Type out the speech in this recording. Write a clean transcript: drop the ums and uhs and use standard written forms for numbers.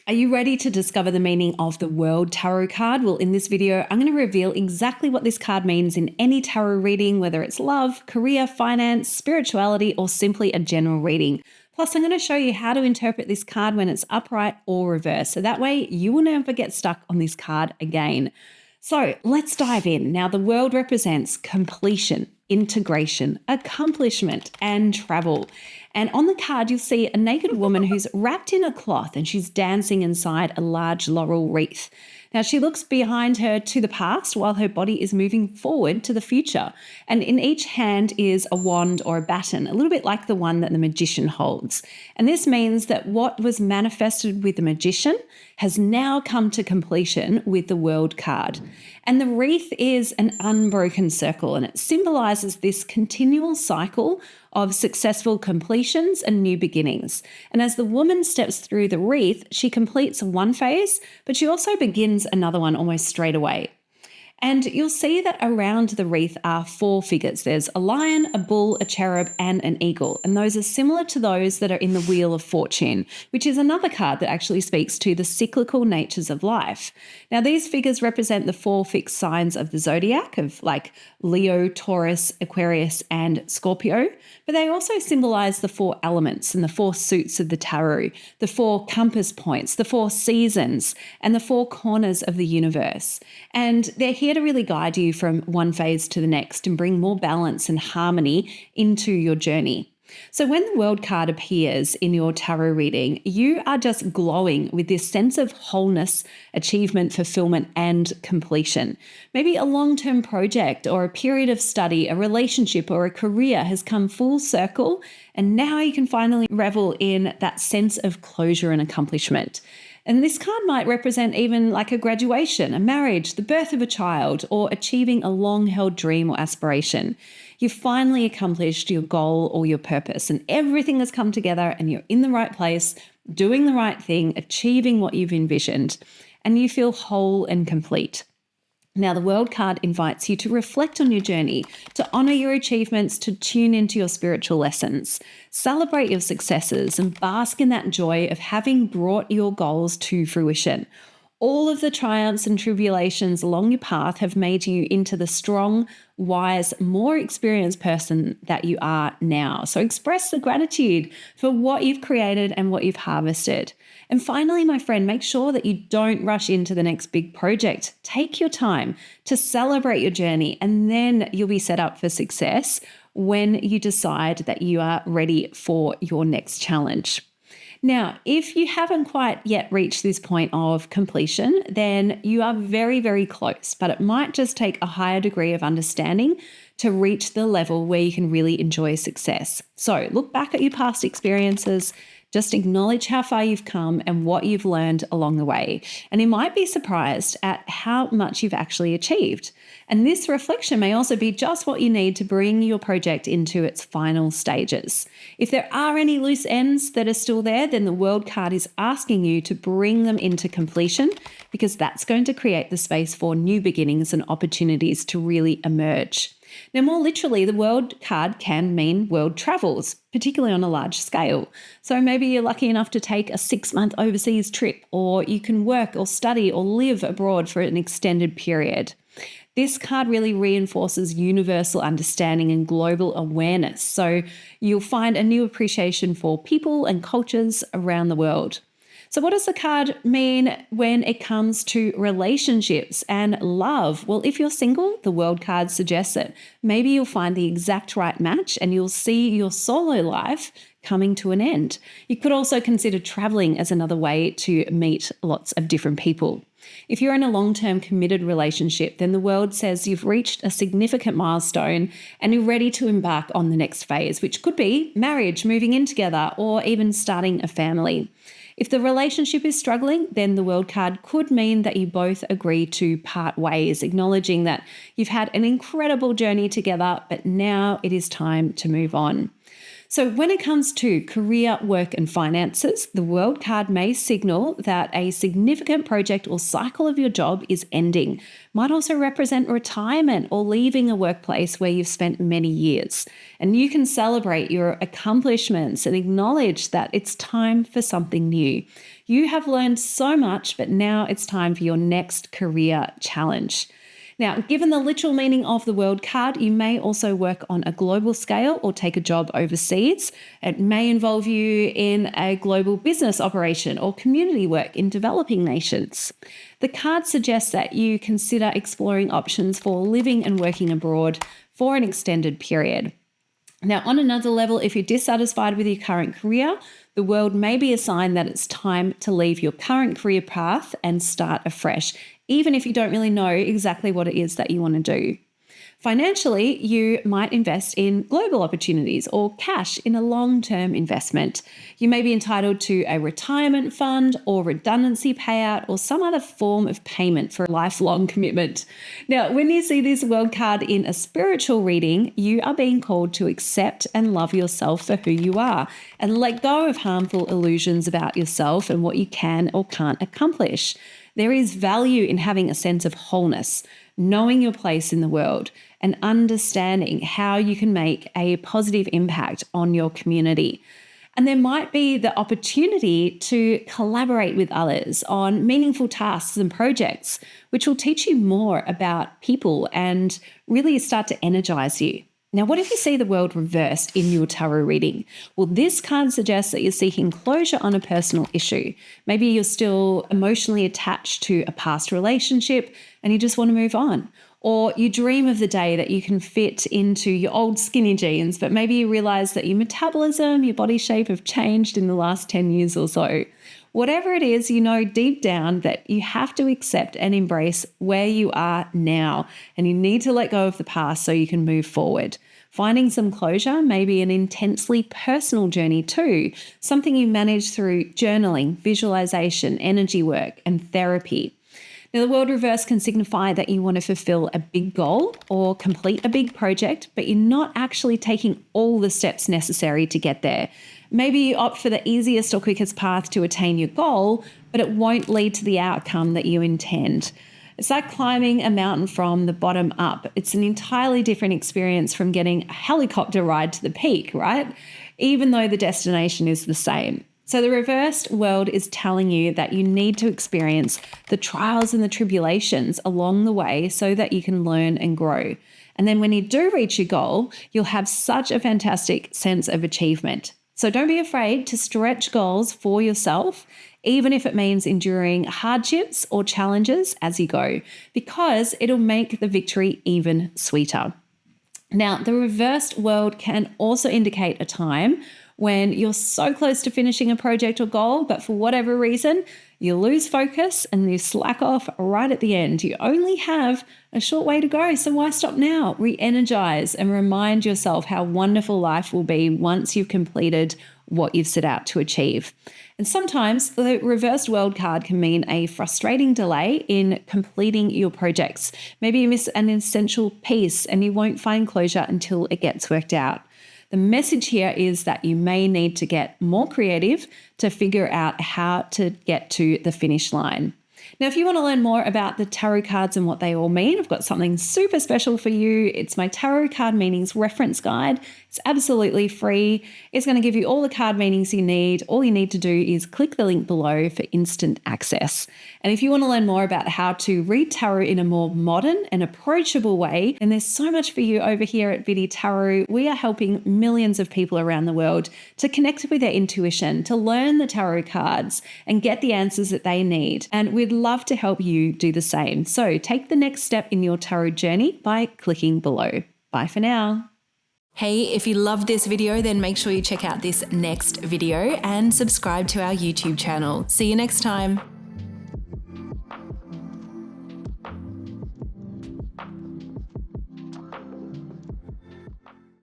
Are you ready to discover the meaning of the World Tarot card? Well, in this video, I'm going to reveal exactly what this card means in any tarot reading, whether it's love, career, finance, spirituality, or simply a general reading. Plus, I'm going to show you how to interpret this card when it's upright or reversed. So that way you will never get stuck on this card again. So let's dive in. Now, the world represents completion, integration, accomplishment, and travel. And on the card, you'll see a naked woman who's wrapped in a cloth and she's dancing inside a large laurel wreath. Now, she looks behind her to the past while her body is moving forward to the future. And in each hand is a wand or a baton, a little bit like the one that the magician holds. And this means that what was manifested with the magician has now come to completion with the World card. And the wreath is an unbroken circle, and it symbolizes this continual cycle of successful completions and new beginnings. And as the woman steps through the wreath, she completes one phase, but she also begins another one almost straight away. And you'll see that around the wreath are four figures. There's a lion, a bull, a cherub, and an eagle. And those are similar to those that are in the Wheel of Fortune, which is another card that actually speaks to the cyclical natures of life. Now, these figures represent the four fixed signs of the zodiac of like Leo, Taurus, Aquarius, and Scorpio. But they also symbolize the four elements and the four suits of the tarot, the four compass points, the four seasons, and the four corners of the universe. And they're here to really guide you from one phase to the next and bring more balance and harmony into your journey. So when the World card appears in your tarot reading, you are just glowing with this sense of wholeness, achievement, fulfillment, and completion. Maybe a long-term project or a period of study, a relationship or a career has come full circle, and now you can finally revel in that sense of closure and accomplishment. And this card might represent even like a graduation, a marriage, the birth of a child, or achieving a long-held dream or aspiration. You've finally accomplished your goal or your purpose, and everything has come together and you're in the right place, doing the right thing, achieving what you've envisioned, and you feel whole and complete. Now, the World card invites you to reflect on your journey, to honor your achievements, to tune into your spiritual lessons, celebrate your successes, and bask in that joy of having brought your goals to fruition. All of the triumphs and tribulations along your path have made you into the strong, wise, more experienced person that you are now. So express the gratitude for what you've created and what you've harvested. And finally, my friend, make sure that you don't rush into the next big project. Take your time to celebrate your journey, and then you'll be set up for success when you decide that you are ready for your next challenge. Now, if you haven't quite yet reached this point of completion, then you are very, very close, but it might just take a higher degree of understanding to reach the level where you can really enjoy success. So look back at your past experiences, just acknowledge how far you've come and what you've learned along the way. And you might be surprised at how much you've actually achieved. And this reflection may also be just what you need to bring your project into its final stages. If there are any loose ends that are still there, then the World card is asking you to bring them into completion, because that's going to create the space for new beginnings and opportunities to really emerge. Now, more literally, the World card can mean world travels, particularly on a large scale. So maybe you're lucky enough to take a 6-month overseas trip, or you can work or study or live abroad for an extended period. This card really reinforces universal understanding and global awareness. So you'll find a new appreciation for people and cultures around the world. So what does the card mean when it comes to relationships and love? Well, if you're single, the World card suggests that maybe you'll find the exact right match and you'll see your solo life coming to an end. You could also consider traveling as another way to meet lots of different people. If you're in a long-term committed relationship, then the World says you've reached a significant milestone and you're ready to embark on the next phase, which could be marriage, moving in together, or even starting a family. If the relationship is struggling, then the World card could mean that you both agree to part ways, acknowledging that you've had an incredible journey together, but now it is time to move on. So when it comes to career, work, and finances, the World card may signal that a significant project or cycle of your job is ending. Might also represent retirement or leaving a workplace where you've spent many years. And you can celebrate your accomplishments and acknowledge that it's time for something new. You have learned so much, but now it's time for your next career challenge. Now, given the literal meaning of the World card, you may also work on a global scale or take a job overseas. It may involve you in a global business operation or community work in developing nations. The card suggests that you consider exploring options for living and working abroad for an extended period. Now, on another level, if you're dissatisfied with your current career, the World may be a sign that it's time to leave your current career path and start afresh, even if you don't really know exactly what it is that you want to do. Financially, you might invest in global opportunities or cash in a long-term investment. You may be entitled to a retirement fund or redundancy payout or some other form of payment for a lifelong commitment. Now, when you see this World card in a spiritual reading, you are being called to accept and love yourself for who you are and let go of harmful illusions about yourself and what you can or can't accomplish. There is value in having a sense of wholeness, knowing your place in the world, and understanding how you can make a positive impact on your community. And there might be the opportunity to collaborate with others on meaningful tasks and projects, which will teach you more about people and really start to energize you. Now, what if you see the World reversed in your tarot reading? Well, this card suggests that you're seeking closure on a personal issue. Maybe you're still emotionally attached to a past relationship and you just want to move on. Or you dream of the day that you can fit into your old skinny jeans, but maybe you realize that your metabolism, your body shape have changed in the last 10 years or so. Whatever it is, you know deep down that you have to accept and embrace where you are now, and you need to let go of the past so you can move forward. Finding some closure may be an intensely personal journey too, something you manage through journaling, visualization, energy work, and therapy. Now, the World reverse can signify that you want to fulfill a big goal or complete a big project, but you're not actually taking all the steps necessary to get there. Maybe you opt for the easiest or quickest path to attain your goal, but it won't lead to the outcome that you intend. It's like climbing a mountain from the bottom up. It's an entirely different experience from getting a helicopter ride to the peak, right? Even though the destination is the same. So the reversed World is telling you that you need to experience the trials and the tribulations along the way so that you can learn and grow. And then when you do reach your goal, you'll have such a fantastic sense of achievement. So don't be afraid to stretch goals for yourself, even if it means enduring hardships or challenges as you go, because it'll make the victory even sweeter. Now, the reversed World can also indicate a time when you're so close to finishing a project or goal, but for whatever reason, you lose focus and you slack off right at the end. You only have a short way to go, so why stop now? Re-energize and remind yourself how wonderful life will be once you've completed what you've set out to achieve. And sometimes the reversed World card can mean a frustrating delay in completing your projects. Maybe you miss an essential piece and you won't find closure until it gets worked out. The message here is that you may need to get more creative to figure out how to get to the finish line. Now, if you want to learn more about the tarot cards and what they all mean, I've got something super special for you. It's my tarot card meanings reference guide. It's absolutely free. It's going to give you all the card meanings you need. All you need to do is click the link below for instant access. And if you want to learn more about how to read tarot in a more modern and approachable way, then there's so much for you over here at Biddy Tarot. We are helping millions of people around the world to connect with their intuition, to learn the tarot cards and get the answers that they need. And we'd love to help you do the same. So take the next step in your tarot journey by clicking below. Bye for now. Hey, if you loved this video, then make sure you check out this next video and subscribe to our YouTube channel. See you next time.